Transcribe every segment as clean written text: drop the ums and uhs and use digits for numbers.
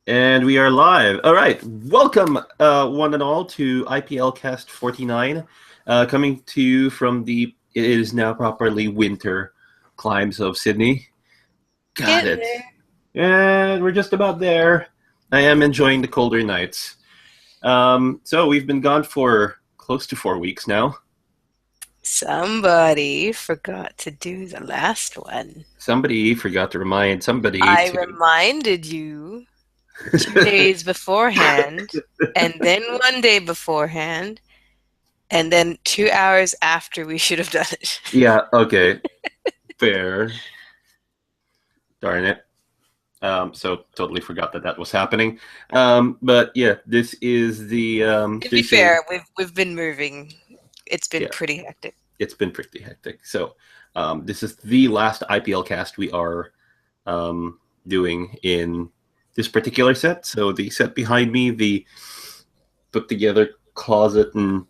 And we are live. All right. Welcome, one and all, to IPL Cast 49, coming to you from it is now properly winter climes of Sydney. Got Getting it. And we're just about there. I am enjoying the colder nights. So we've been gone for close to 4 weeks now. Somebody forgot to do the last one. Somebody forgot to remind somebody I to... reminded you 2 days beforehand, and then 1 day beforehand, and then 2 hours after we should have done it. Yeah, okay. Fair. Darn it. So totally forgot that was happening. But yeah, this is the... To be fair, we've been moving. It's been pretty hectic. It's been pretty hectic. So this is the last IPL cast we are doing in this particular set. So the set behind me, the put together closet and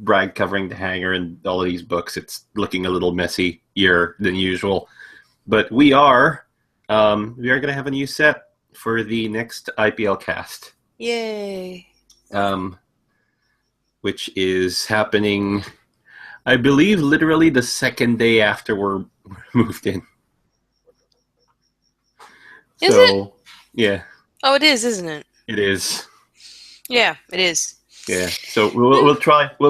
rag covering the hanger and all of these books, it's looking a little messier than usual. But we are going to have a new set for the next IPL cast. Yay! Which is happening, I believe, literally the second day after we're moved in. Is it? Yeah. Oh, it is, isn't it? It is. Yeah, it is. Yeah. So we'll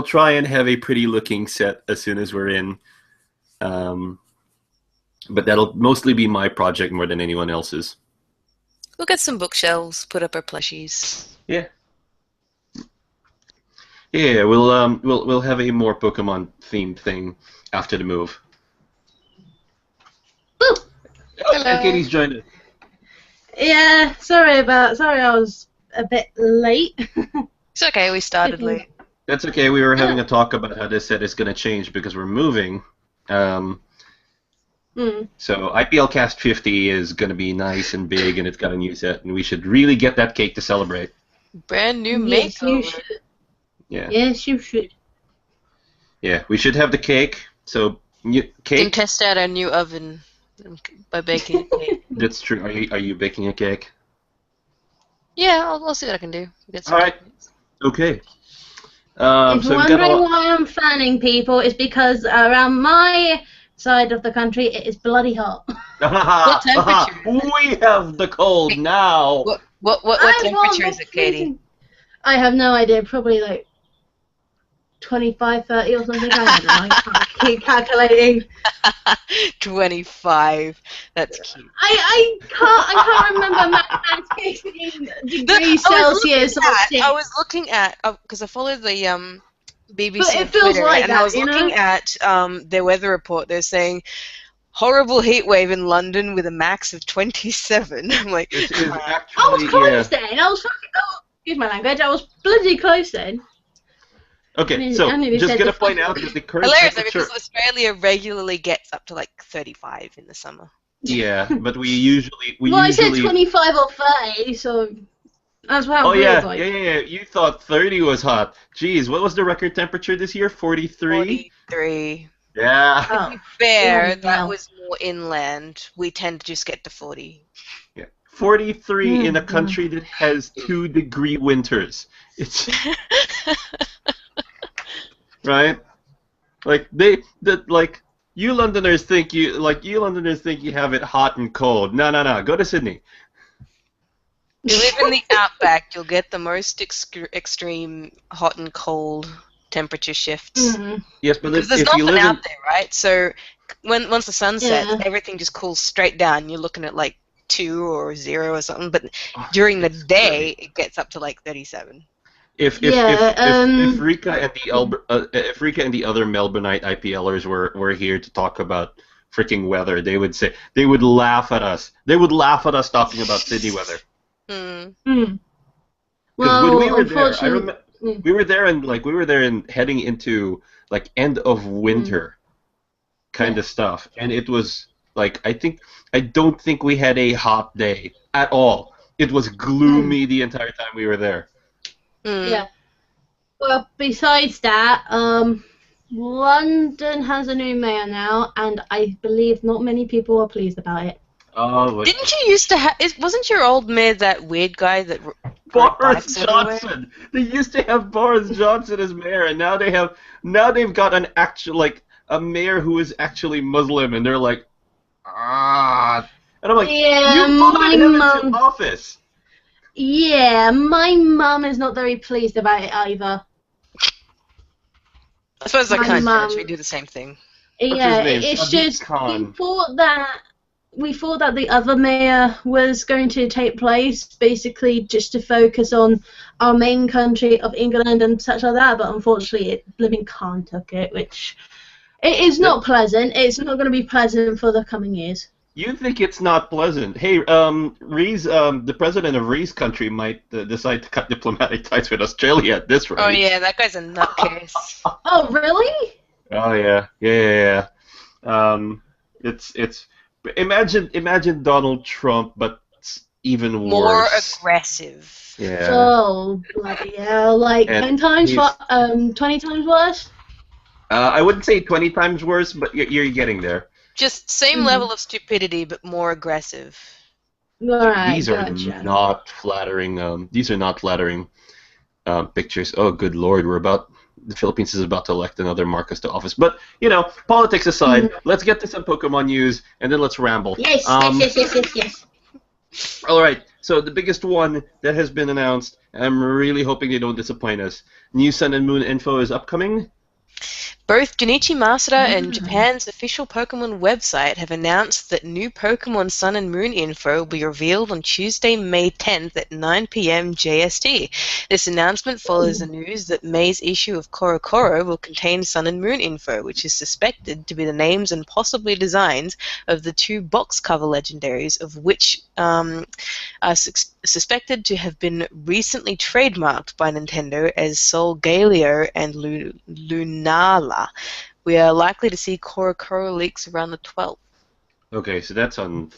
try and have a pretty looking set as soon as we're in. But that'll mostly be my project more than anyone else's. We'll get some bookshelves, put up our plushies. Yeah. Yeah, we'll have a more Pokemon themed thing after the move. Ooh. Hello. And Katie's joined us. Yeah, sorry I was a bit late. It's okay, we started late. That's okay. We were having a talk about how this set is going to change because we're moving. So IPL Cast 50 is going to be nice and big, and it's got a new set, and we should really get that cake to celebrate. Brand new Yes, makeover. you should. Yeah. Yes, you should. Yeah, we should have the cake. So Can cake. test out our new oven by baking a cake. That's true. Are you baking a cake? Yeah, I'll see what I can do. Get some All right. Okay. If So you're we've got wondering why I'm fanning people, it's because around my side of the country it is bloody hot. What temperature is it? We have the cold now. What I temperature want is it, Katie? freezing- I have no idea. Probably like 25, 30 or something. I don't know. I can't keep calculating. 25. That's cute. I can't remember mathematics degrees Celsius or I was looking at because I follow the BBC But it on feels Twitter, like and I that, was you know? looking at their weather report. They're saying horrible heat wave in London with a max of 27. I'm like, This is I actually was close then. I was fucking. Oh, excuse my language. I was bloody close then. Okay, so I nearly just said gonna the point fuck- out that the current hilarious temperature. because Australia regularly gets up to like 35 in the summer. Yeah, but we usually Well, I said 25 or 30, so that's what Oh it yeah, feels like. yeah. You thought 30 was hot. Jeez, what was the record temperature this year? 43. 43. Yeah. Oh. To be fair, Oh, that wow. was more inland. We tend to just get to 40. Yeah. 43 in a Mm, country that has 2-degree winters. It's right. Like you Londoners think you have it hot and cold. No. Go to Sydney. You live in the outback, you'll get the most extreme hot and cold temperature shifts. Mhm. Yes, but Because there's if you nothing live out in there, right? So once the sun sets, Yeah. everything just cools straight down. You're looking at like 2 or 0 or something. But during the it's day, it gets up to like 37. If Rika and the other Melbourneite IPLers were here to talk about freaking weather, they would laugh at us. They would laugh at us talking about Sydney weather. Mm. Mm. Because when we Well, were there, I unfortunately, remember we were there and heading into like end of winter kind of stuff, and it was like I don't think we had a hot day at all. It was gloomy the entire time we were there. Mm. yeah. Well, besides that, London has a new mayor now, and I believe not many people are pleased about it. Oh, but Didn't you used to have? Wasn't your old mayor that weird guy that rode Boris bikes everywhere? Johnson. They used to have Boris Johnson as mayor, and now they've got an actual a mayor who is actually Muslim, and they're like, ah. And I'm like, Yeah, you voted him into office. Yeah, my mum is not very pleased about it either. I suppose I My can't mum- judge. We do the same thing. Yeah, his name? it's Sadiq just Khan. we thought that the other mayor was going to take place, basically just to focus on our main country of England and such like that. But unfortunately, Living Khan took it, which it is not pleasant. It's not going to be pleasant for the coming years. You think it's not pleasant? Hey, Rees, the president of Rees country might decide to cut diplomatic ties with Australia at this rate. Oh yeah, that guy's a nutcase. Oh, really? Oh yeah. It's imagine Donald Trump, but even More worse. aggressive. Yeah. Oh, bloody hell. Like, And 20 times worse? I wouldn't say 20 times worse, but you're getting there. Just same level of stupidity, but more aggressive. Alright, These are gotcha. not flattering. These are not flattering pictures. Oh, good lord, the Philippines is about to elect another Marcos to office. But politics aside, let's get to some Pokemon news, and then let's ramble. Yes. All right. So the biggest one that has been announced, and I'm really hoping they don't disappoint us. New Sun and Moon info is upcoming. Both Junichi Masuda and Japan's official Pokemon website have announced that new Pokemon Sun and Moon info will be revealed on Tuesday, May 10th at 9 p.m. JST. This announcement follows the news that May's issue of CoroCoro will contain Sun and Moon info, which is suspected to be the names and possibly designs of the two box cover legendaries, of which are suspected to have been recently trademarked by Nintendo as Solgaleo and Lunala. We are likely to see CoroCoro leaks around the 12th. Okay, so that's on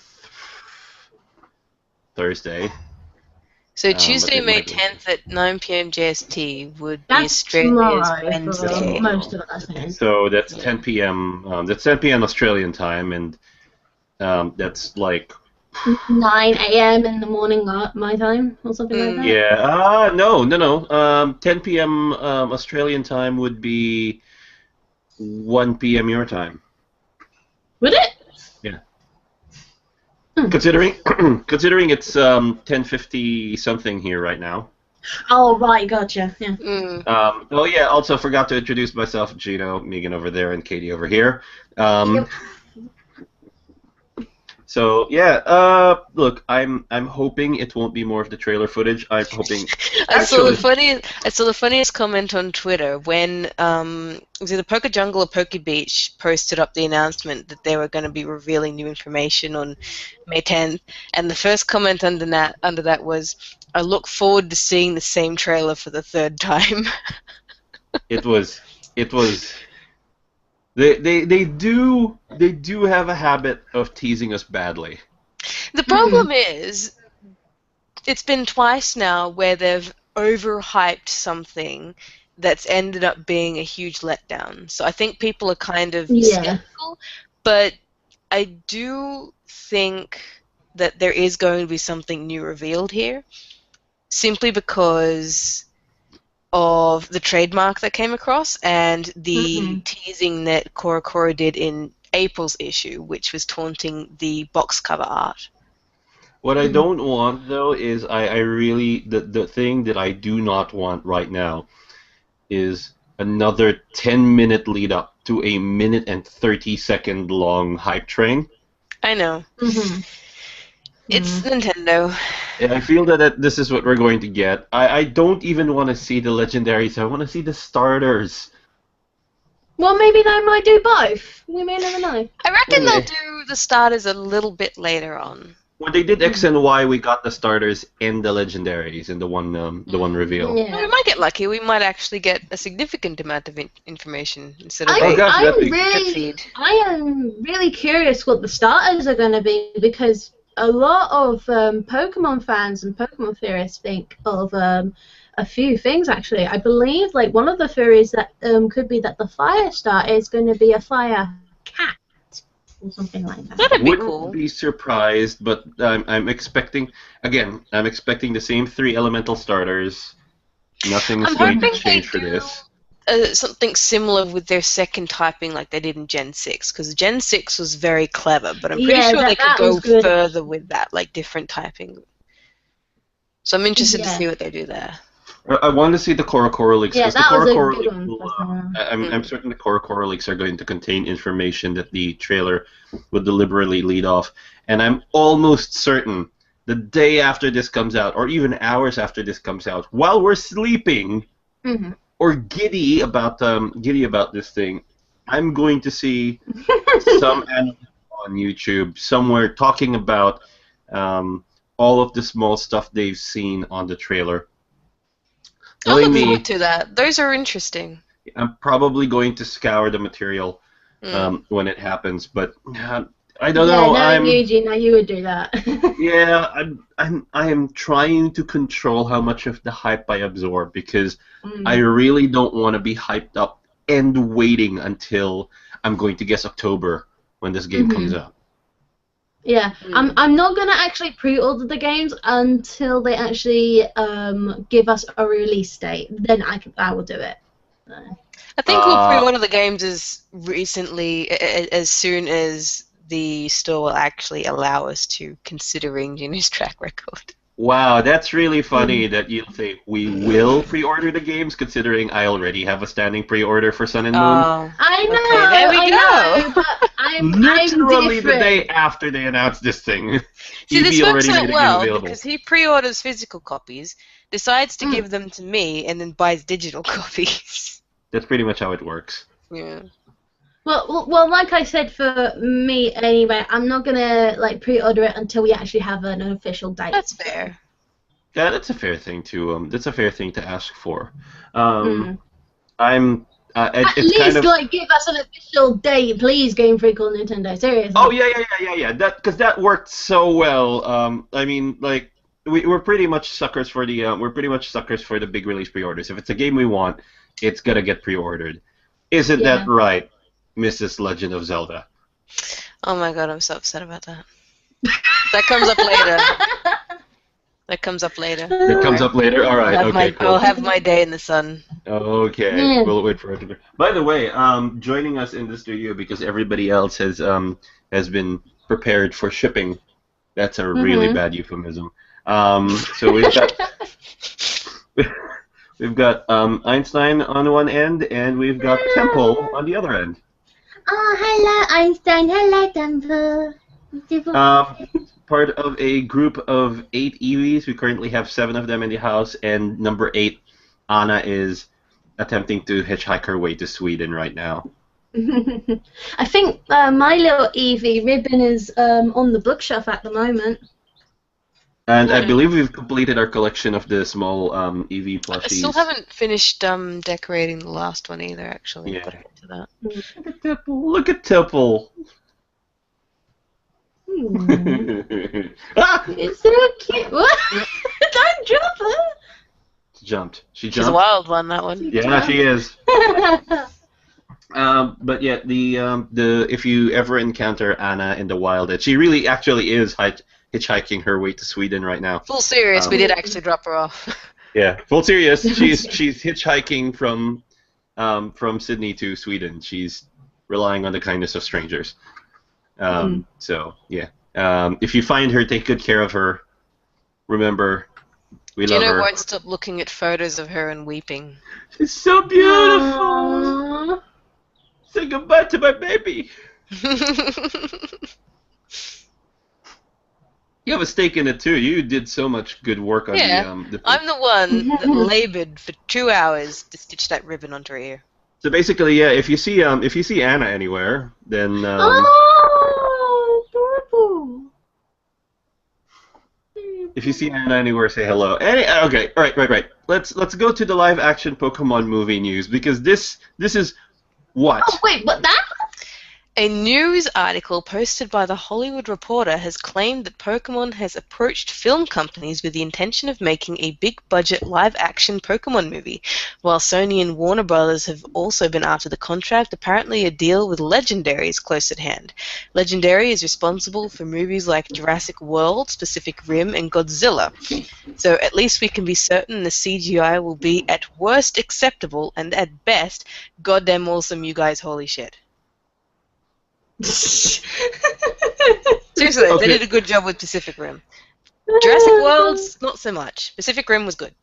Thursday. So but Tuesday, it May might be- 10th at 9 p.m. JST would be That's Australia's tomorrow Wednesday. for most of us, I think. So that's 10 p.m. That's 10 p.m. Australian time, and that's like 9 a.m. in the morning my time, or something like that. yeah. No. 10 p.m. Australian time would be 1 p.m. your time. Would it? Yeah. Considering it's 10:50 something here right now. Oh, right, gotcha. Yeah. Oh yeah. Also forgot to introduce myself, Gino, Megan over there, and Katie over here. So yeah, look, I'm hoping it won't be more of the trailer footage. I'm hoping. I saw the funniest comment on Twitter when it was either Poke Jungle or Poke Beach posted up the announcement that they were going to be revealing new information on May 10th, and the first comment under that was, "I look forward to seeing the same trailer for the third time." It was. They do have a habit of teasing us badly. The problem is, it's been twice now where they've overhyped something that's ended up being a huge letdown. So I think people are kind of skeptical, but I do think that there is going to be something new revealed here, simply because of the trademark that came across and the teasing that CoroCoro did in April's issue, which was taunting the box cover art. What I don't want, though, is I really the thing that I do not want right now is another 10-minute lead up to a 1:30 long hype train. I know. It's Nintendo. And I feel that this is what we're going to get. I don't even want to see the legendaries. I want to see the starters. Well, maybe they might do both. We may never know. I reckon they'll do the starters a little bit later on. When they did X and Y, we got the starters and the legendaries in the one reveal. Yeah. Well, we might get lucky. We might actually get a significant amount of information instead of I am really curious what the starters are going to be, because a lot of Pokemon fans and Pokemon theorists think of a few things, actually. I believe one of the theories that could be that the fire starter is going to be a fire cat or something like that. That'd be Wouldn't cool. be surprised, but I'm expecting the same 3 elemental starters. Nothing's I'm going to hoping they change for do this. Something similar with their second typing like they did in Gen 6, because Gen 6 was very clever, but I'm pretty Yeah, sure they could that go was good. further with that, like different typing. So I'm interested to Yeah. see what they do there. I want to see the Korokoro Yeah, because the that was a Korokoro good one. will, personally. I'm certain the Korokoro leaks are going to contain information that the trailer would deliberately lead off, and I'm almost certain the day after this comes out, or even hours after this comes out, while we're sleeping Mhm. or giddy about this thing, I'm going to see some analyst on YouTube somewhere talking about all of the small stuff they've seen on the trailer. I look Knowing me, forward to that. Those are interesting. I'm probably going to scour the material when it happens, but I don't know. Knowing Eugene, now you would do that. I am trying to control how much of the hype I absorb because Mm. I really don't want to be hyped up and waiting until I'm going to guess October when this game comes out. Yeah, Mm. I'm not gonna actually pre-order the games until they actually give us a release date. Then I will do it. I think we'll pre-order the games as soon as the store will actually allow us to, considering Gino's track record. Wow, that's really funny that you'll say we will pre-order the games, considering I already have a standing pre-order for Sun and Moon. I know, Okay, there we I go. know, but I'm Literally the different. day after they announced this thing. See, this EB works already made out a game well available. because he pre-orders physical copies, decides to give them to me, and then buys digital copies. That's pretty much how it works. Yeah. Well, like I said, for me anyway, I'm not gonna like pre-order it until we actually have an official date. That's fair. Yeah, that's a fair thing to that's a fair thing to ask for. Mm. I'm At it's least kind of like give us an official date, please, Game Freak or Nintendo. Seriously. oh yeah. That because that worked so well. I mean, like we're pretty much suckers for the big release pre-orders. If it's a game we want, it's gonna get pre-ordered. Isn't that right, Mrs. Legend of Zelda? Oh my god, I'm so upset about that. That comes up later. That comes up later. It comes up later. All right. Okay. Cool. I'll have my day in the sun. Okay, Yeah. we'll wait for it to be. By the way, joining us in the studio because everybody else has been prepared for shipping. That's a really bad euphemism. So we've got Einstein on one end and we've got Temple on the other end. Oh, hello, Einstein. Hello, Temple. Part of a group of 8 Eevees. We currently have 7 of them in the house, and number 8, Anna, is attempting to hitchhike her way to Sweden right now. I think my little Eevee Ribbon is on the bookshelf at the moment. And I believe we've completed our collection of the small Eevee plushies. I still haven't finished decorating the last one either, actually. Yeah. Gotta get to that. Look at Temple. Look at Temple. Ah! It's so cute. What? Don't drop her. She jumped. She She's a jumped. wild one, that one. Yeah, she is. But yeah, the if you ever encounter Anna in the wild, she really actually is hitchhiking her way to Sweden right now. Full serious, we did actually drop her off. Yeah, full serious. She's hitchhiking from Sydney to Sweden. She's relying on the kindness of strangers. So yeah, if you find her, take good care of her. Remember, we love Gino her. won't stop looking at photos of her and weeping. She's so beautiful. Aww. Say goodbye to my baby. You have a stake in it too. You did so much good work on the I'm the one that labored for 2 hours to stitch that ribbon onto her ear. So basically, yeah, if you see Anna anywhere, then Oh, adorable. if you see Anna anywhere, say hello. Okay, right. Let's go to the live action Pokemon movie news because this is what? Oh wait, what that? A news article posted by The Hollywood Reporter has claimed that Pokemon has approached film companies with the intention of making a big-budget live-action Pokemon movie. While Sony and Warner Brothers have also been after the contract, apparently a deal with Legendary is close at hand. Legendary is responsible for movies like Jurassic World, Pacific Rim, and Godzilla. So at least we can be certain the CGI will be at worst acceptable and at best goddamn awesome, you guys, holy shit. Seriously, Okay. they did a good job with Pacific Rim. Jurassic World's not so much. Pacific Rim was good.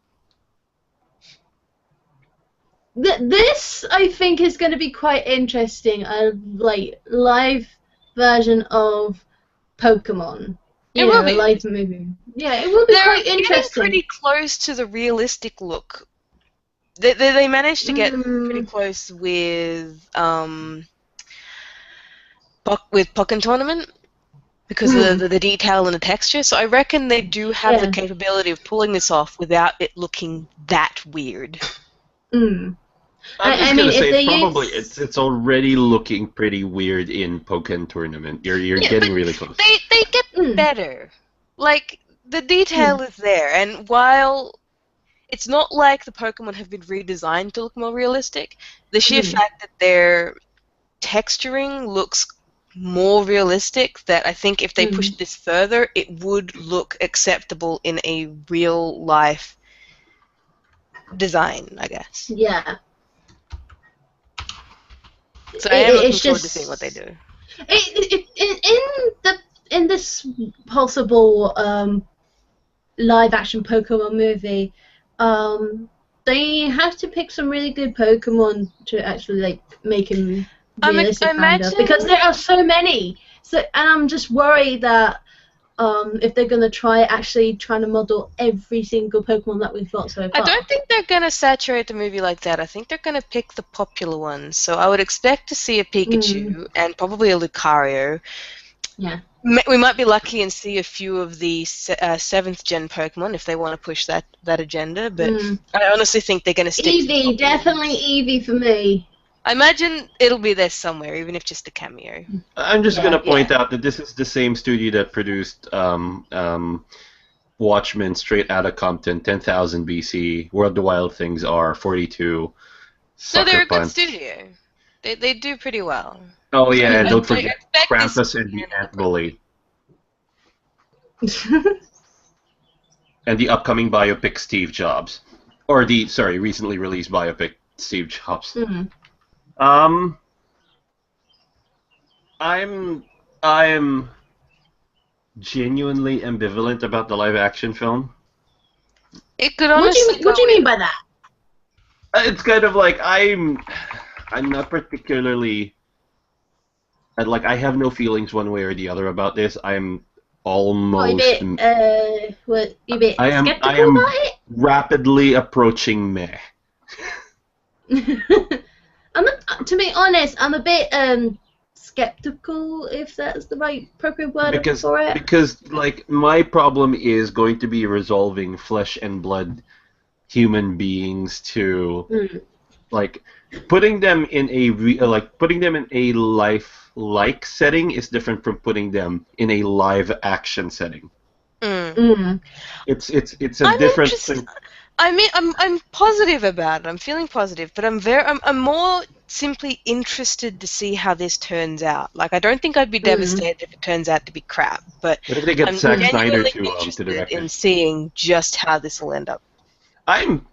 This, I think, is going to be quite interesting. A live version of Pokemon. It will be. A live movie. Yeah, it will be They're quite getting interesting. pretty close to the realistic look. They managed to get pretty close with Pokken Tournament because of the detail and the texture. So I reckon they do have the capability of pulling this off without it looking that weird. Mm. I'm just I gonna mean, say if they probably use- it's already looking pretty weird in Pokken Tournament. You're Yeah, getting but really close. They get better. Like, the detail is there, and while it's not like the Pokemon have been redesigned to look more realistic, the sheer fact that their texturing looks more realistic, that I think if they pushed this further, it would look acceptable in a real life design, I guess. Yeah. So I am looking It's forward to just- seeing what they do. In this possible live action Pokemon movie, they have to pick some really good Pokemon to actually make him realistic, I imagine because there are so many. So, and I'm just worried that if they're gonna trying to model every single Pokemon that we've got so far. I don't think they're going to saturate the movie like that. I think they're going to pick the popular ones. So I would expect to see a Pikachu and probably a Lucario. Yeah. We might be lucky and see a few of the 7th gen Pokemon if they want to push that agenda, but I honestly think they're going to stick to the Eevee, popular definitely ones. Eevee for me. I imagine it'll be there somewhere, even if just a cameo. I'm just gonna point out that this is the same studio that produced Watchmen, Straight Outta Compton, 10,000 BC, World the Wild Things Are, 42, No, Sucker they're a good Punch. studio. They do pretty well. Oh yeah, and don't I forget expect this Krampus to and be the an Ant Bully. And the upcoming biopic Steve Jobs. Or the, sorry, recently released biopic Steve Jobs. I'm genuinely ambivalent about the live action film. It could What honestly do you mean by that? It's kind of like I'm not particularly I have no feelings one way or the other about this. I'm almost You bit I am skeptical about it? rapidly approaching meh. To be honest, I'm a bit skeptical, if that's the right appropriate word for it. Because my problem is going to be resolving flesh and blood human beings to putting them in a life-like setting is different from putting them in a live action setting. It's a different thing. I mean, I'm positive about it. I'm feeling positive, but I'm more simply interested to see how this turns out. Like, I don't think I'd be devastated if it turns out to be crap, but What if they get I'm Zack Snyder genuinely to interested direct in it? seeing just how this will end up. I'm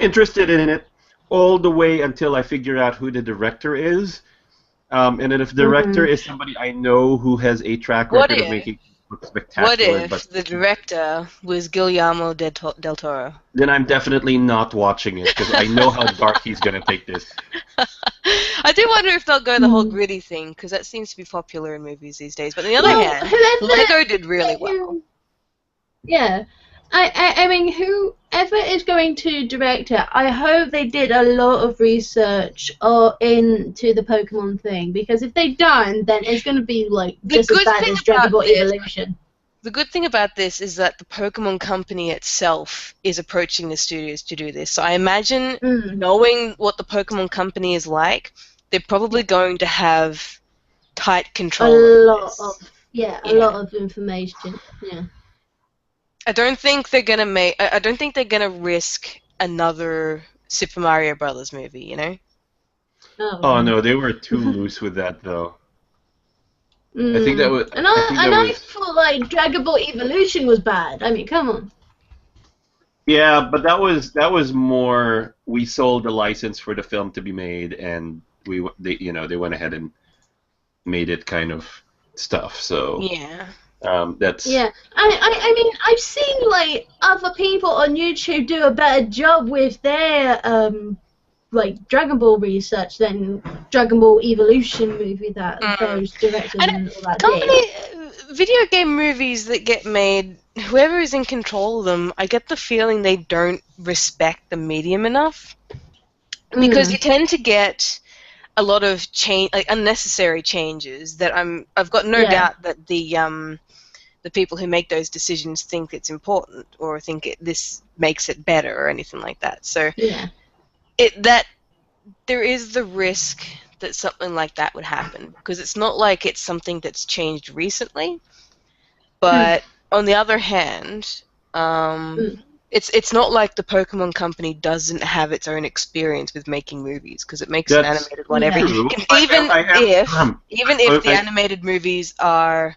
interested in it all the way until I figure out who the director is, and then if the director is somebody I know who has a track record of making look spectacular, What if the director was Guillermo del Toro? Then I'm definitely not watching it because I know how dark he's gonna take this. I do wonder if they'll go the whole gritty thing, because that seems to be popular in movies these days. But on the other hand, Lego did really well. Yeah. I mean, whoever is going to direct it, I hope they did a lot of research into the Pokemon thing, because if they don't, then it's going to be just as bad as Dragon Ball Evolution. The good thing about this is that the Pokemon Company itself is approaching the studios to do this. So I imagine, knowing what the Pokemon Company is like, they're probably going to have tight A control. over lot this. of a Yeah. lot of information. Yeah. I don't think they're gonna make. I don't think they're gonna risk another Super Mario Brothers movie. You know. Oh no, they were too loose with that though. I think that was. And I think that I was. thought like Dragon Ball Evolution was bad. I mean, come on. Yeah, but that was more. We sold the license for the film to be made, and they went ahead and made it kind of stuff. So Yeah. that's. Yeah, I mean, I've seen like other people on YouTube do a better job with their like Dragon Ball research than Dragon Ball Evolution movie that those directors And and all that did. video game movies that get made, whoever is in control of them, I get the feeling they don't respect the medium enough. Because you tend to get a lot of change, like unnecessary changes. That I've got no doubt that the people who make those decisions think it's important or think this makes it better or anything like that. So there is the risk that something like that would happen, because it's not like it's something that's changed recently. But on the other hand, it's not like the Pokemon Company doesn't have its own experience with making movies, because it makes an animated one every. true. Even if the animated movies are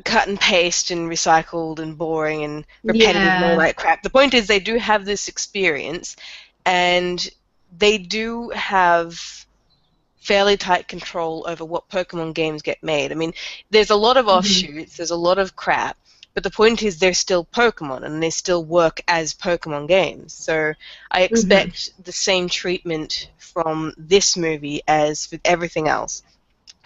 cut and paste and recycled and boring and repetitive and all that crap, the point is they do have this experience, and they do have fairly tight control over what Pokemon games get made. I mean, there's a lot of offshoots, there's a lot of crap, but the point is they're still Pokemon, and they still work as Pokemon games. So I expect the same treatment from this movie as with everything else.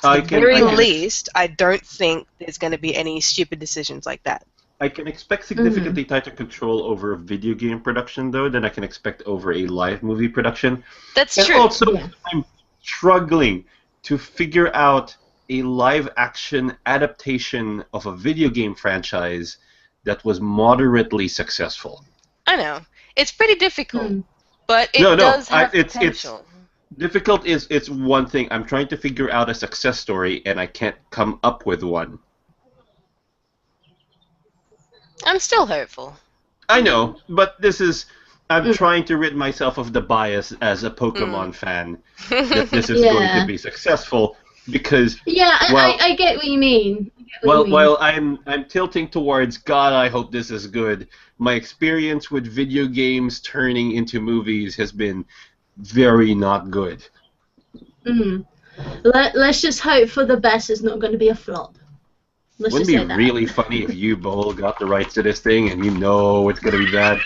At the very least, I don't think there's going to be any stupid decisions like that. I can expect significantly tighter control over video game production, though, than I can expect over a live movie production. That's and true. Also, I'm struggling to figure out a live-action adaptation of a video game franchise that was moderately successful. I know. It's pretty difficult, but it does have potential. Difficult is it's one thing. I'm trying to figure out a success story, and I can't come up with one. I'm still hopeful. I know, but I'm trying to rid myself of the bias as a Pokemon fan that this is going to be successful, because I get what you mean. While I'm tilting towards God, I hope this is good. My experience with video games turning into movies has been very not good. Let's just hope for the best. It's not going to be a flop. Wouldn't it be really funny if you, Bull, got the rights to this thing and you know it's going to be bad?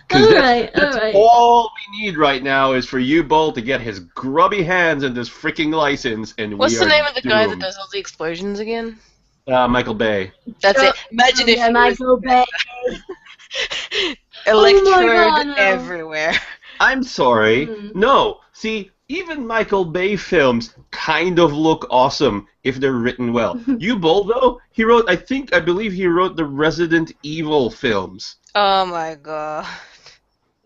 That's all we need right now is for you, Bull, to get his grubby hands in this freaking license, and what's the name of the guy that does all the explosions again? Michael Bay. That's it. Imagine if Michael Bay. Electrode everywhere. I'm sorry. No. See, even Michael Bay films kind of look awesome if they're written well. You, Bull, though, I believe he wrote the Resident Evil films. Oh my god.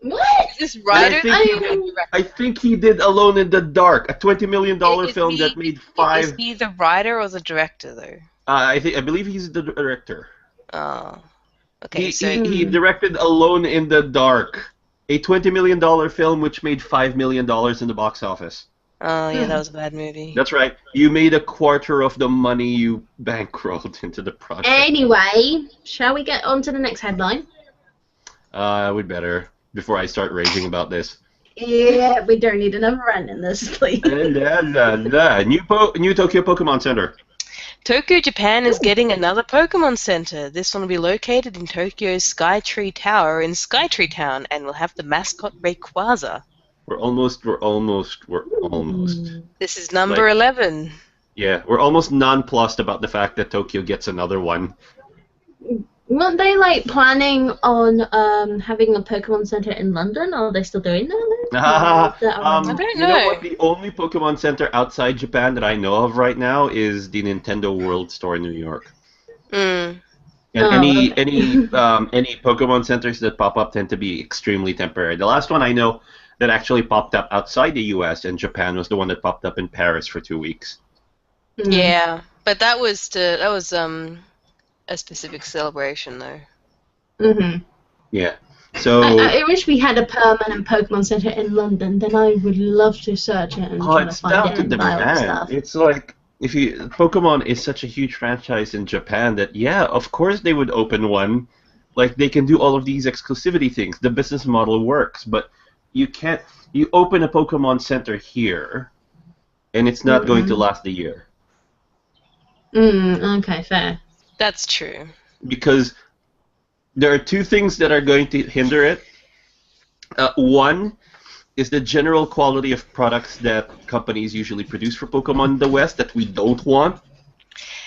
What? Is this writer? I think he did Alone in the Dark, a $20 million film that made 5. Is he the writer or the director, though? I believe he's the director. Oh. Okay, he directed Alone in the Dark, a $20 million film which made $5 million in the box office. Oh, yeah, that was a bad movie. That's right. You made a quarter of the money you bankrolled into the project. Anyway, shall we get on to the next headline? We'd better, before I start raging about this. Yeah, we don't need another rant in this, please. New Tokyo Pokemon Center. Tokyo, Japan is getting another Pokemon Center. This one will be located in Tokyo's Skytree Tower in Skytree Town, and will have the mascot Rayquaza. We're almost. This is number 11. Yeah, we're almost nonplussed about the fact that Tokyo gets another one. Weren't they planning on having a Pokemon Center in London? Are they still doing that? I don't know. You know what? The only Pokemon Center outside Japan that I know of right now is the Nintendo World Store in New York. And any Pokemon Centers that pop up tend to be extremely temporary. The last one I know that actually popped up outside the U.S., and Japan was the one that popped up in Paris for 2 weeks. Yeah, but that was a specific celebration though. Mm-hmm. Yeah. So I wish we had a permanent Pokemon Center in London. Then I would love to search it and try to it's find down it to and buy all the demand. stuff. It's like Pokemon is such a huge franchise in Japan that of course they would open one. Like they can do all of these exclusivity things. The business model works, but you can't. You open a Pokemon Center here, and it's not going to last a year. Okay, fair. That's true. Because there are two things that are going to hinder it. One is the general quality of products that companies usually produce for Pokemon in the West that we don't want.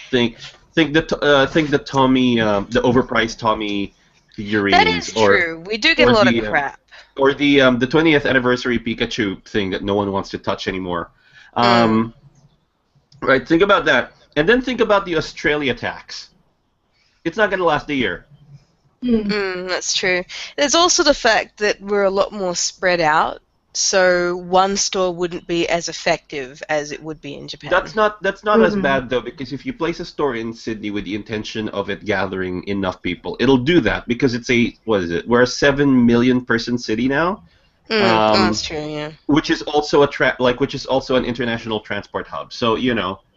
Think the Tommy, the overpriced Tommy figurines. That is true. We do get a lot of crap. Or the 20th anniversary Pikachu thing that no one wants to touch anymore. Right. Think about that, and then think about the Australia tax. It's not going to last a year. That's true. There's also the fact that we're a lot more spread out, so one store wouldn't be as effective as it would be in Japan. That's not as bad though, because if you place a store in Sydney with the intention of it gathering enough people, it'll do that because it's we're a 7 million person city now. That's true, yeah. Which is also an international transport hub. So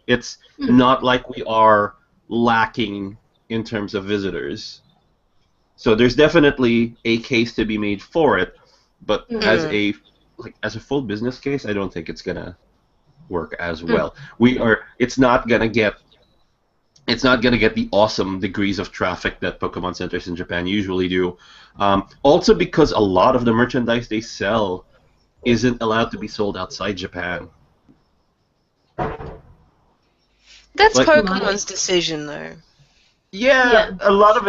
it's not like we are lacking in terms of visitors. So there's definitely a case to be made for it, but as a full business case, I don't think it's gonna work as well. It's not gonna get the awesome degrees of traffic that Pokemon centers in Japan usually do. Also because a lot of the merchandise they sell isn't allowed to be sold outside Japan. That's Pokemon's decision, though. Yeah, a lot of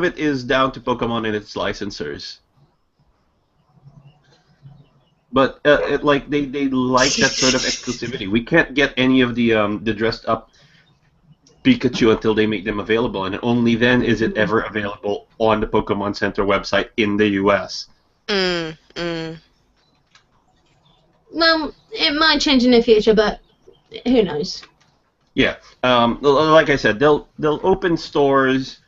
it is down to Pokemon and its licensors. But they like that sort of exclusivity. We can't get any of the dressed up Pikachu until they make them available, and only then is it ever available on the Pokemon Center website in the US. Well, it might change in the future, but who knows? Yeah, like I said, they'll open stores.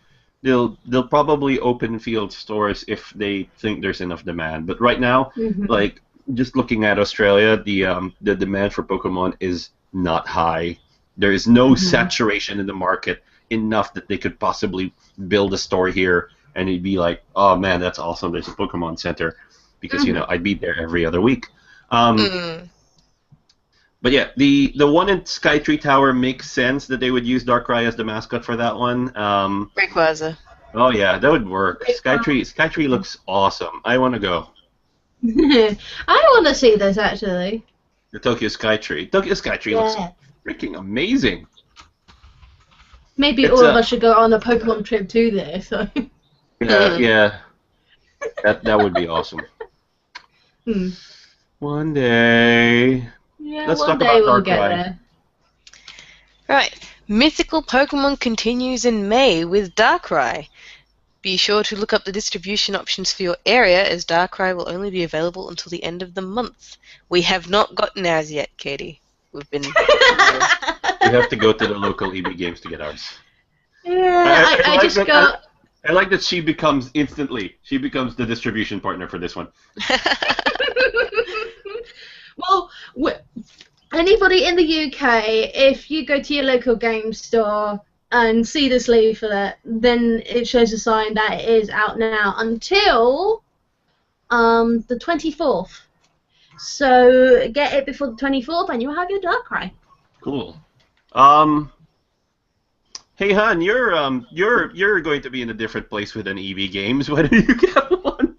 They'll probably open field stores if they think there's enough demand. But right now, like just looking at Australia, the demand for Pokemon is not high. There is no saturation in the market enough that they could possibly build a store here and it'd be like, oh man, that's awesome. There's a Pokemon Center because I'd be there every other week. But yeah, the one in Skytree Tower makes sense that they would use Darkrai as the mascot for that one. Rayquaza. Oh yeah, that would work. Skytree looks awesome. I want to go. I want to see this actually. The Tokyo Skytree. Tokyo Skytree looks freaking amazing. Maybe all of us should go on a Pokemon trip to there. So. Yeah. That would be awesome. One day. Yeah, Let's one talk day about we'll Darkrai. get there. Right. Mythical Pokemon continues in May with Darkrai. Be sure to look up the distribution options for your area, as Darkrai will only be available until the end of the month. We have not gotten ours yet, Katie. We've been... We have to go to the local EB Games to get ours. Yeah, I just got... I like that she becomes the distribution partner for this one. Well, anybody in the UK, if you go to your local game store and see this leaflet, then it shows a sign that it is out now until the 24th. So get it before the 24th, and you'll have your Darkrai. Cool. Hey, Han, you're going to be in a different place with an EB Games. Why don't you get one?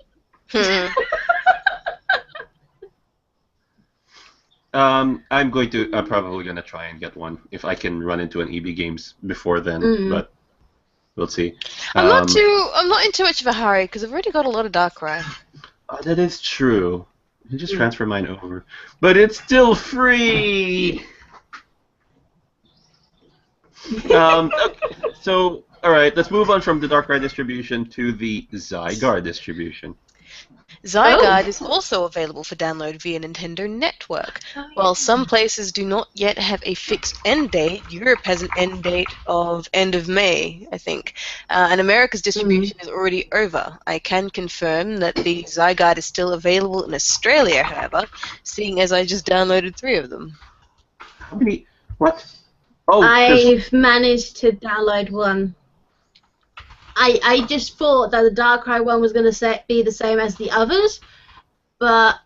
I'm probably gonna try and get one if I can run into an EB Games before then, but we'll see. I'm not in too much of a hurry because I've already got a lot of Darkrai. That is true. I just transfer mine over, but it's still free. Okay, so all right, let's move on from the Darkrai distribution to the Zygarde distribution. Zygarde is also available for download via Nintendo Network. While some places do not yet have a fixed end date, Europe has an end date of end of May, I think, and America's distribution is already over. I can confirm that the Zygarde is still available in Australia, however, seeing as I just downloaded 3 of them. How many? What? Oh, there's- I've managed to download one. I just thought that the Darkrai one was going to be the same as the others, but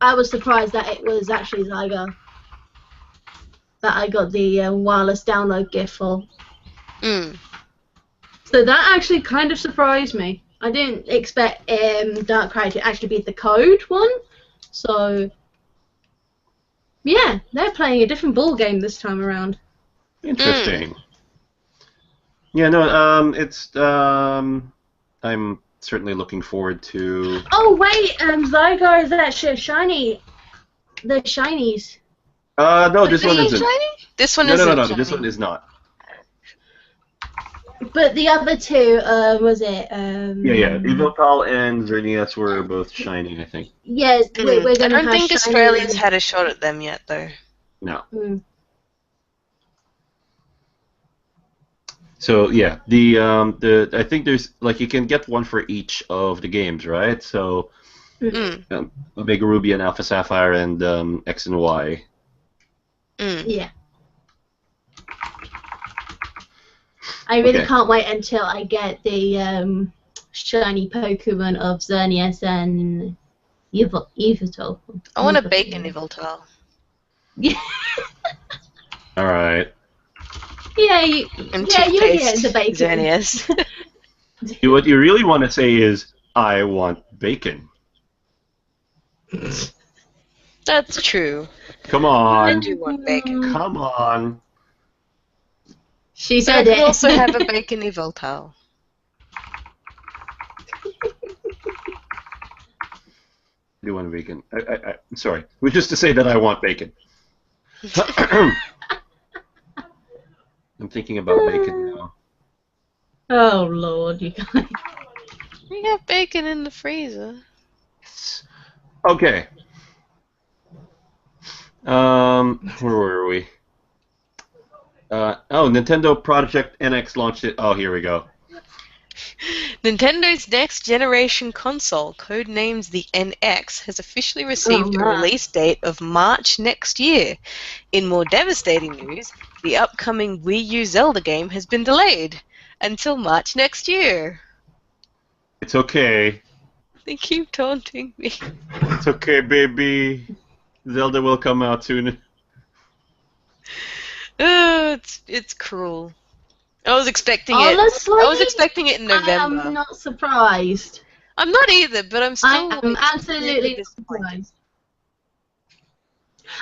I was surprised that it was actually Zygarde that I got the wireless download gift for. Mm. So that actually kind of surprised me. I didn't expect Darkrai to actually be the code one, so yeah, they're playing a different ball game this time around. Interesting. Yeah, no, I'm certainly looking forward to. Oh wait, Zygarde is actually shiny. The shinies. No, this one Is it isn't. shiny? This one No, isn't no, no, no, shiny. this one is not. But the other two, was it? Yeah. Yveltal and Xerneas were both shiny, I think. Yeah, we're I gonna don't have think shiny. Australia's had a shot at them yet, though. No. Mm. So yeah, I think there's like you can get one for each of the games, right? So Mm. Omega Ruby and Alpha Sapphire and X and Y. Mm. Yeah. I really Okay. can't wait until I get the shiny Pokemon of Xerneas and Yveltal. I want a bacon Yveltal. Yeah, All right. yeah, And yeah, you're toothpaste. getting the bacon. Xerneas. What you really want to say is, I want bacon. That's true. Come I on. do want bacon. Come on. She But I said could it. also have a bacon Yveltal. I do want bacon. I'm sorry. It was just to say that I want bacon. I'm thinking about bacon now. Oh Lord, you guys. We have bacon in the freezer. Okay. Where were we? Nintendo Project NX launched it. Oh, here we go. Nintendo's next generation console, codenamed the NX, has officially received a man. release date of March next year. In more devastating news, the upcoming Wii U Zelda game has been delayed until March next year. It's okay. They keep taunting me. It's okay, baby. Zelda will come out soon. It's cruel. I was expecting Honestly, it. I was expecting it in November. I'm not surprised. I'm not either, but I'm still. I am like, absolutely really disappointed. surprised.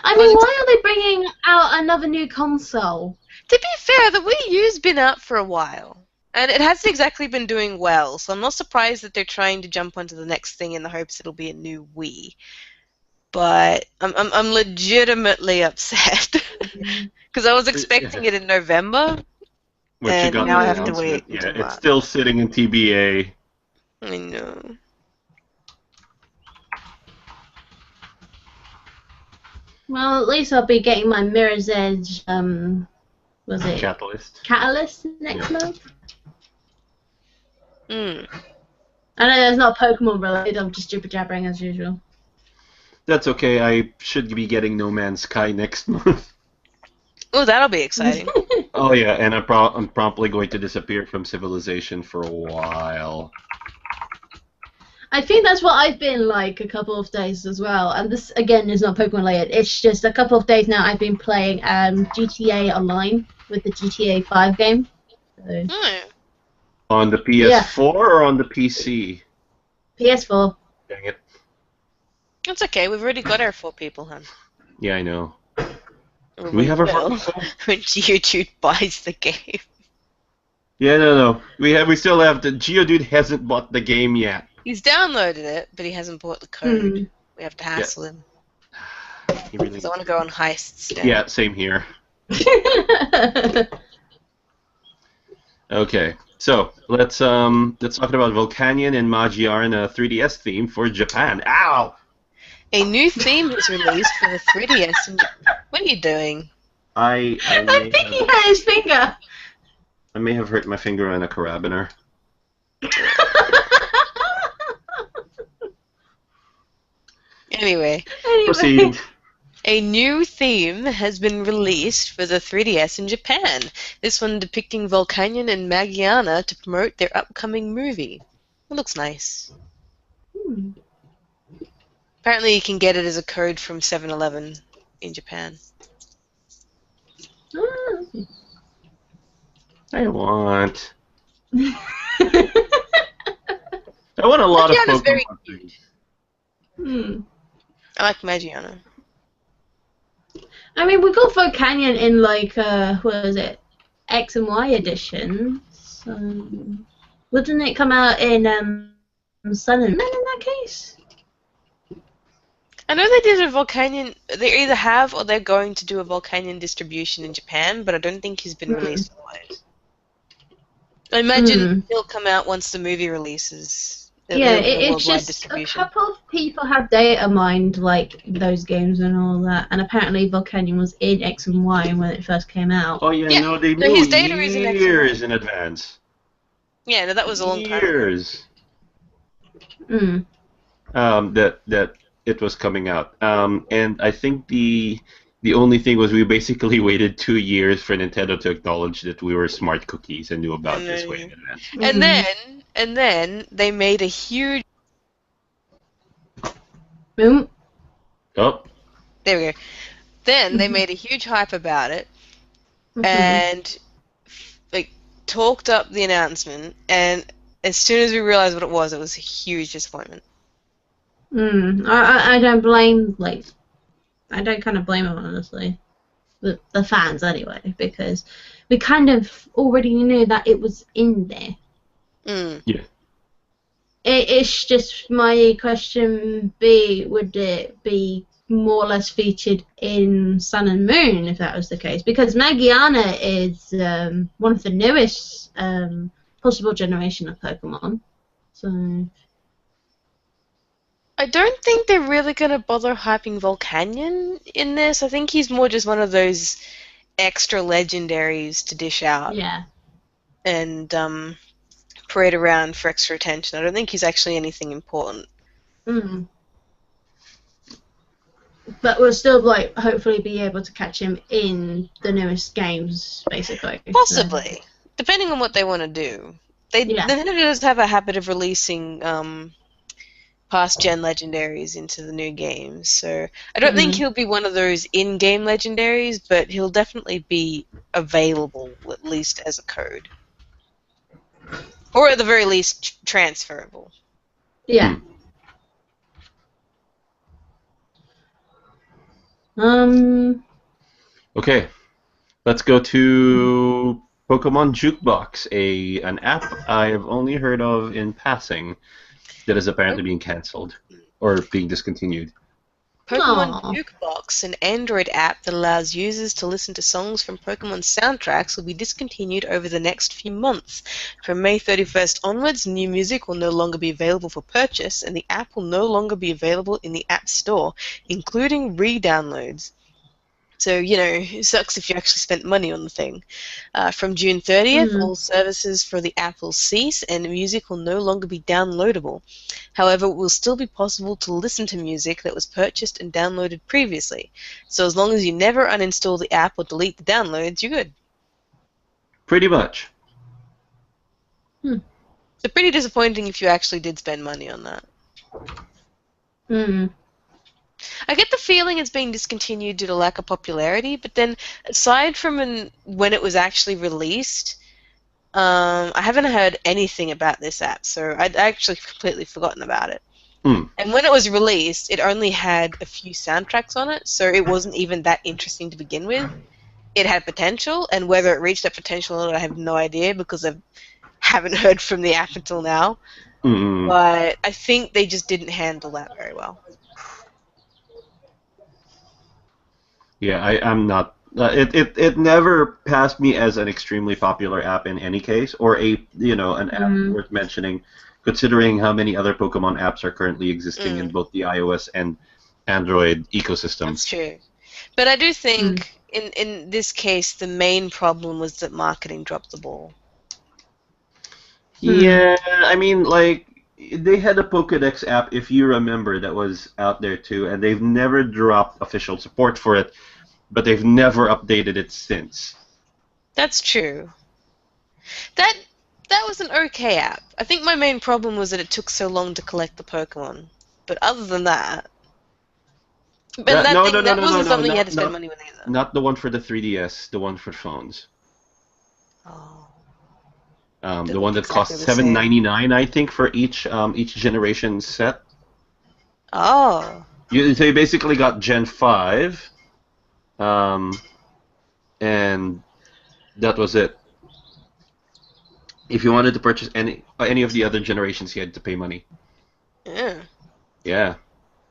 I mean, why are they bringing out another new console? To be fair, the Wii U's been out for a while, and it hasn't exactly been doing well. So I'm not surprised that they're trying to jump onto the next thing in the hopes it'll be a new Wii. But I'm legitimately upset because I was expecting it in November. Which you And got now the I have to announcement. wait Yeah, until it's March. still sitting in TBA. I know. Well, at least I'll be getting my Mirror's Edge, was it Catalyst. Catalyst next month? Mm. I know that's not Pokemon related, I'm just jibber jabbering as usual. That's okay. I should be getting No Man's Sky next month. Oh, that'll be exciting. Oh yeah, and I'm promptly going to disappear from Civilization for a while. I think that's what I've been like a couple of days as well. And this, again, is not Pokemon related. It's just a couple of days now I've been playing GTA Online with the GTA 5 game. So, Hmm. On the PS4 or on the PC? PS4. Dang it. It's okay. We've already got our 4 people, hun. Yeah, I know. Or Do we have our will, phone? when Geodude buys the game. Yeah, no. We still have the Geodude hasn't bought the game yet. He's downloaded it, but he hasn't bought the code. We have to hassle him. He really. Because I want to go on heists now. Yeah, same here. Okay, So let's talk about Volcanion and Magiarna 3DS theme for Japan. Ow! A new theme is released for the 3DS. And what are you doing? I I think he hurt his finger. may have hurt my finger on a carabiner. Anyway, Proceed. a new theme has been released for the 3DS in Japan. This one depicting Volcanion and Magiana to promote their upcoming movie. It looks nice. Apparently you can get it as a code from 7-Eleven in Japan. I want a lot of Magiana's Pokemon very things. I like Magiana. I mean, we got Volcanion in like what is it, X and Y edition. So wouldn't it come out in Sun and Moon in that case? I know they did a Volcanion. They either have or they're going to do a Volcanion distribution in Japan, but I don't think he's been released otherwise. I imagine he'll come out once the movie releases. Yeah, it's just a couple of people have data mined like those games and all that, and apparently Volcanion was in X and Y when it first came out. Oh yeah, no, they no, knew his data is in years in advance. Yeah, no, that was a long time. Years. That it was coming out. And I think the only thing was we basically waited 2 years for Nintendo to acknowledge that we were smart cookies and knew about this way in advance. And then they made a huge. Oh. There we go. Then they made a huge hype about it, and like talked up the announcement. And as soon as we realized what it was a huge disappointment. I don't blame I don't kind of blame them honestly, the fans anyway, because we kind of already knew that it was in there. Yeah. It's just my question B, would it be more or less featured in Sun and Moon if that was the case? Because Magiana is one of the newest possible generation of Pokemon. So I don't think they're really going to bother hyping Volcanion in this. I think he's more just one of those extra legendaries to dish out. Yeah. And parade around for extra attention. I don't think he's actually anything important. But we'll still hopefully be able to catch him in the newest games, basically. Possibly. So. Depending on what they want to do. Nintendo does have a habit of releasing past-gen legendaries into the new games, so I don't think he'll be one of those in-game legendaries, but he'll definitely be available, at least as a code. Or at the very least, transferable. Yeah. Okay, let's go to Pokemon Jukebox, an app I have only heard of in passing that is apparently being cancelled or being discontinued. Pokemon Jukebox, an Android app that allows users to listen to songs from Pokemon soundtracks, will be discontinued over the next few months. From May 31st onwards, new music will no longer be available for purchase, and the app will no longer be available in the App Store, including re-downloads. So, it sucks if you actually spent money on the thing. From June 30th, all services for the app will cease and music will no longer be downloadable. However, it will still be possible to listen to music that was purchased and downloaded previously. So as long as you never uninstall the app or delete the downloads, you're good. Pretty much. So pretty disappointing if you actually did spend money on that. I get the feeling it's being discontinued due to lack of popularity, but then aside from when it was actually released, I haven't heard anything about this app, so I'd actually completely forgotten about it. And when it was released, it only had a few soundtracks on it, so it wasn't even that interesting to begin with. It had potential, and whether it reached that potential or not, I have no idea because I haven't heard from the app until now. But I think they just didn't handle that very well. Yeah, I'm not It never passed me as an extremely popular app in any case, or an app worth mentioning, considering how many other Pokemon apps are currently existing in both the iOS and Android ecosystems. That's true. But I do think in this case the main problem was that marketing dropped the ball. Yeah, I mean, like, they had a Pokedex app, if you remember, that was out there too, and they've never dropped official support for it, but they've never updated it since. That's true. That was an okay app. I think my main problem was that it took so long to collect the Pokemon. But other than that... But that wasn't something you had to spend money with either. Not the one for the 3DS, the one for phones. Oh. The one that costs $7.99, I think, for each generation set. Oh. So you basically got Gen 5, and that was it. If you wanted to purchase any of the other generations, you had to pay money. Yeah. Yeah.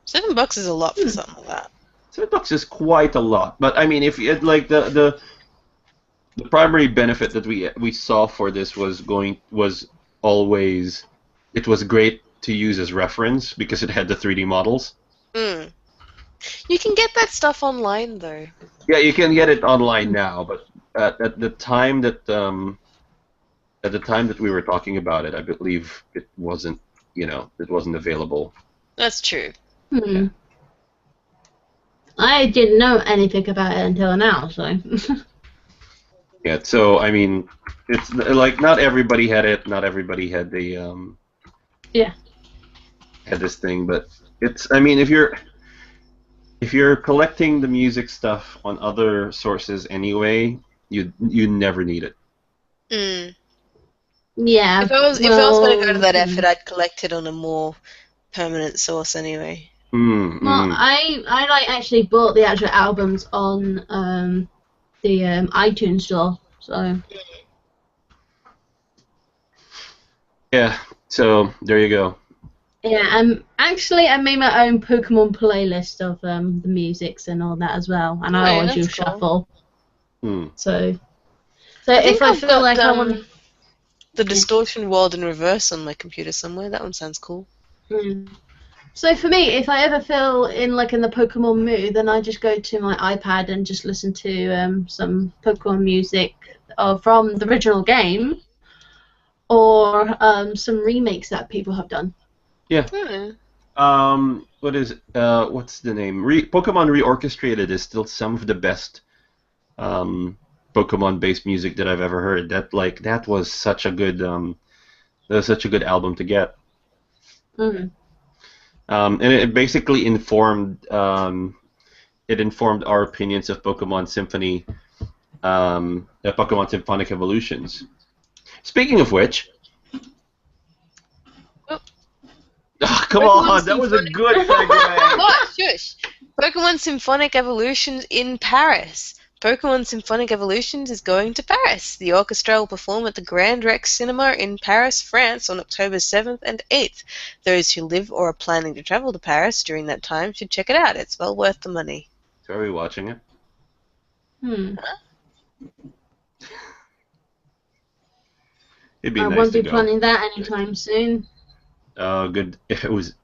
$7 is a lot for something like that. $7 is quite a lot, but I mean, if you like the primary benefit that we saw for this was always it was great to use as reference because it had the 3D models. You can get that stuff online though. Yeah, you can get it online now, but at the time that we were talking about it, I believe it wasn't available. That's true. Yeah. I didn't know anything about it until now, so. Yeah, so I mean, it's like not everybody had it. Not everybody had the had this thing, but it's. I mean, if you're collecting the music stuff on other sources anyway, you never need it. Yeah. If I was going to go to that effort, I'd collect it on a more permanent source anyway. Well, I like actually bought the actual albums on the iTunes store, so. Yeah. So there you go. Yeah, actually I made my own Pokemon playlist of the musics and all that as well, and I always use Shuffle. So if I feel like I want the Distortion World in reverse on my computer somewhere, that one sounds cool. So for me, if I ever feel in the Pokemon mood, then I just go to my iPad and just listen to some Pokemon music from the original game, or some remakes that people have done. Yeah. What is what's the name? Pokemon Reorchestrated is still some of the best Pokemon-based music that I've ever heard. That was such a good album to get. And it basically informed our opinions of Pokemon Symphony, Pokemon Symphonic Evolutions. Speaking of which, come on, that was a good segue. What? Shush! Pokemon Symphonic Evolutions in Paris. Pokemon Symphonic Evolutions is going to Paris. The orchestra will perform at the Grand Rex Cinema in Paris, France on October 7th and 8th. Those who live or are planning to travel to Paris during that time should check it out. It's well worth the money. So are we watching it? It'd be nice to go. I won't be planning that anytime soon. Oh, good. It was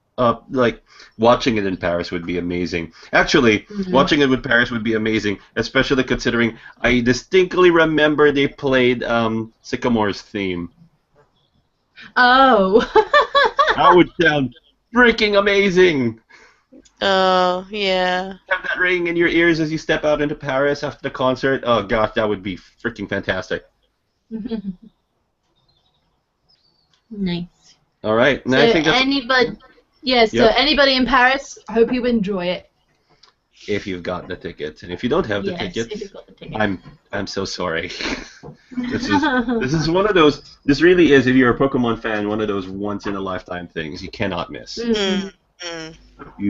watching it in Paris would be amazing. Actually, watching it in Paris would be amazing, especially considering I distinctly remember they played Sycamore's theme. Oh. That would sound freaking amazing. Oh, yeah. Have that ring in your ears as you step out into Paris after the concert. Oh, gosh, that would be freaking fantastic. Nice. All right. So I think that's... anybody in Paris, I hope you enjoy it. If you've got the tickets, and if you don't have the tickets, if you've got the tickets. I'm so sorry. This is one of those. This really is, if you're a Pokemon fan, one of those once in a lifetime things you cannot miss. You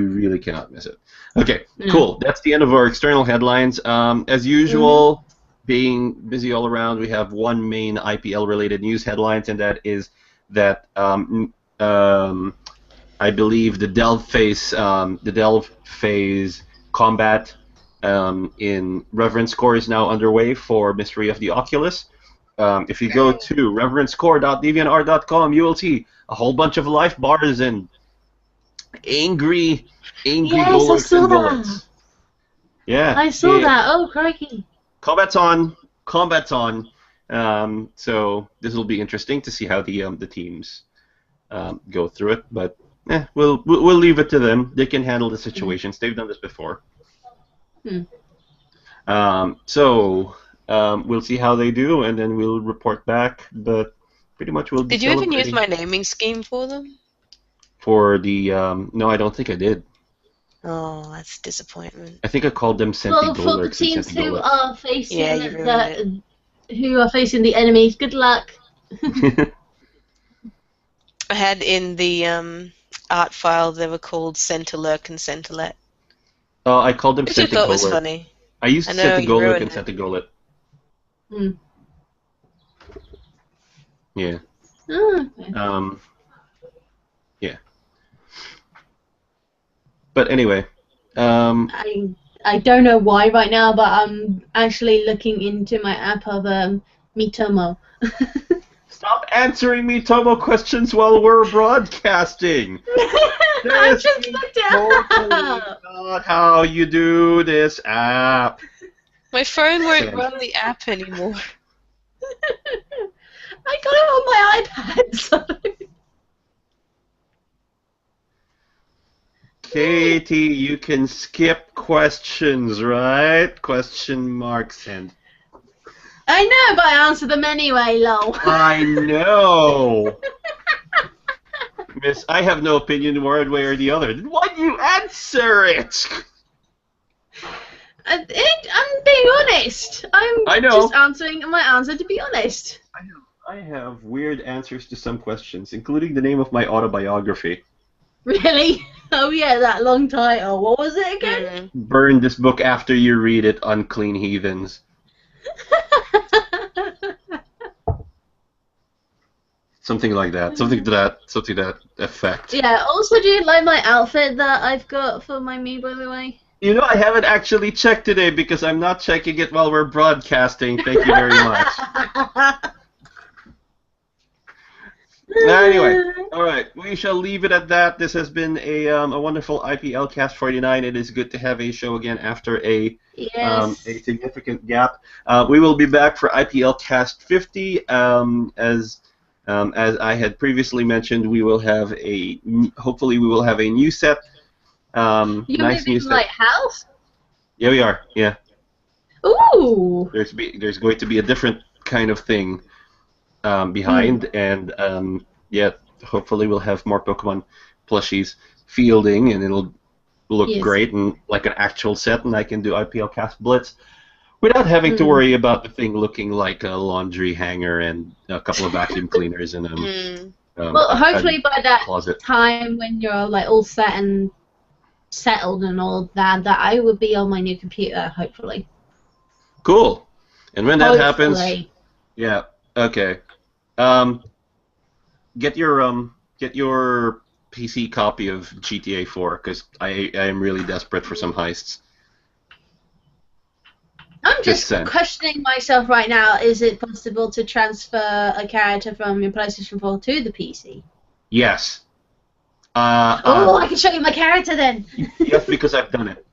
really cannot miss it. Okay, cool. That's the end of our external headlines. As usual, being busy all around, we have one main IPL-related news headlines, and that is that I believe the Delve Phase combat in Reverence Core is now underway for Mystery of the Oculus. If you go to reverencecore.deviantart.com, you will see a whole bunch of life bars and angry Yes, I bullets saw and that. bullets. Yeah. I saw yeah. that. Oh, crikey. Combat's on. Combat's on. So this will be interesting to see how the teams go through it. But we'll leave it to them. They can handle the situations. They've done this before. So we'll see how they do, and then we'll report back. But pretty much we'll be Did you even use celebrating. my naming scheme for them? For the no, I don't think I did. Oh, that's a disappointment. I think I called them Well, for the Sentigolurks and teams who Sentigolets. are facing Yeah, you ruined who are facing the enemies, good luck. I had in the art file they were called Centilurk and Centilet, Oh, I called them which I thought was Sentigolurk. funny. I used I know, you Sentigolurk ruined and it. Sentigolet. Hmm. Yeah. Oh, okay. Yeah. But anyway, I don't know why right now, but I'm actually looking into my app of Mitomo. stop answering me Tomo questions while we're broadcasting. I This just is looked it totally up. not how you do this app. My phone won't Send. run the app anymore. I got it on my iPad. So. Katie, you can skip questions, right? Question mark send. I know, but I answer them anyway, lol. I know. Miss, I have no opinion one way or the other. Why do you answer it? I'm being honest. I know. Just answering my answer to be honest. I have weird answers to some questions, including the name of my autobiography. Really? Oh yeah, that long title. What was it again? Burn this book after you read it, unclean heathens. Something like that. Something to that effect. Yeah, also, do you like my outfit that I've got for my me, by the way? You know, I haven't actually checked today because I'm not checking it while we're broadcasting. Thank you very much. Anyway, all right, we shall leave it at that. This has been a wonderful IPL Cast 49. It is good to have a show again after a Yes. significant gap. We will be back for IPL Cast 50. As I had previously mentioned, we will have hopefully we will have a new set. You're Nice new moving set. like house? Yeah, we are. Yeah, Ooh. there's going to be a different kind of thing behind, and yeah, hopefully we'll have more Pokemon plushies fielding, and it'll look Yes. great and like an actual set, and I can do IPL Cast Blitz without having to worry about the thing looking like a laundry hanger and a couple of vacuum cleaners and Well, hopefully by that closet. time when you're like all set and settled and all that I will be on my new computer. Hopefully. Cool. And when that happens, Hopefully. yeah, okay. Get your PC copy of GTA 4 because I am really desperate for some heists. I'm just saying. questioning myself right now. Is it possible to transfer a character from your PlayStation 4 to the PC? Yes. I can show you my character then. Yes, because I've done it.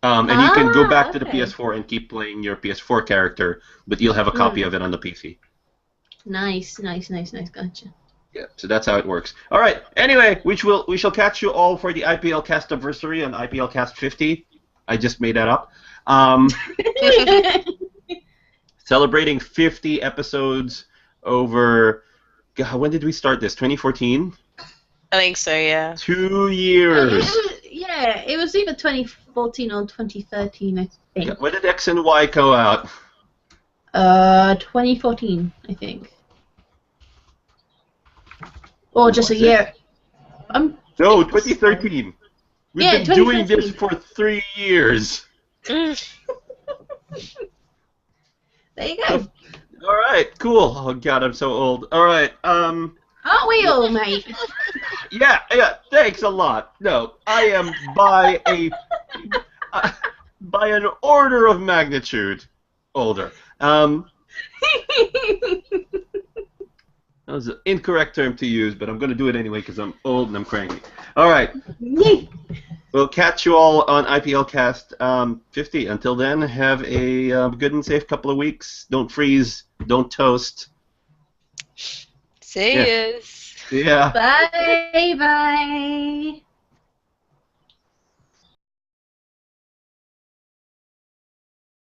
And you can go back to the Okay. PS4 and keep playing your PS4 character, but you'll have a copy of it on the PC. Nice. Gotcha. Yeah, so that's how it works. All right. Anyway, we shall catch you all for the IPL Cast anniversary on IPL Cast 50. I just made that up. Celebrating 50 episodes over. God, when did we start this? 2014. I think so, yeah. 2 years. It was either 2014 or 2013, I think. When did X and Y go out? 2014, I think. Or just a Was it? year. No, 2013. We've Yeah, been doing this 2013. for 3 years. There you go. All right, cool. Oh God, I'm so old. All right, Aren't we all, mate? yeah. Thanks a lot. No, I am by by an order of magnitude older. That was an incorrect term to use, but I'm going to do it anyway because I'm old and I'm cranky. All right. We'll catch you all on IPLcast 50. Until then, have a good and safe couple of weeks. Don't freeze. Don't toast. See yous. Yeah. Bye bye.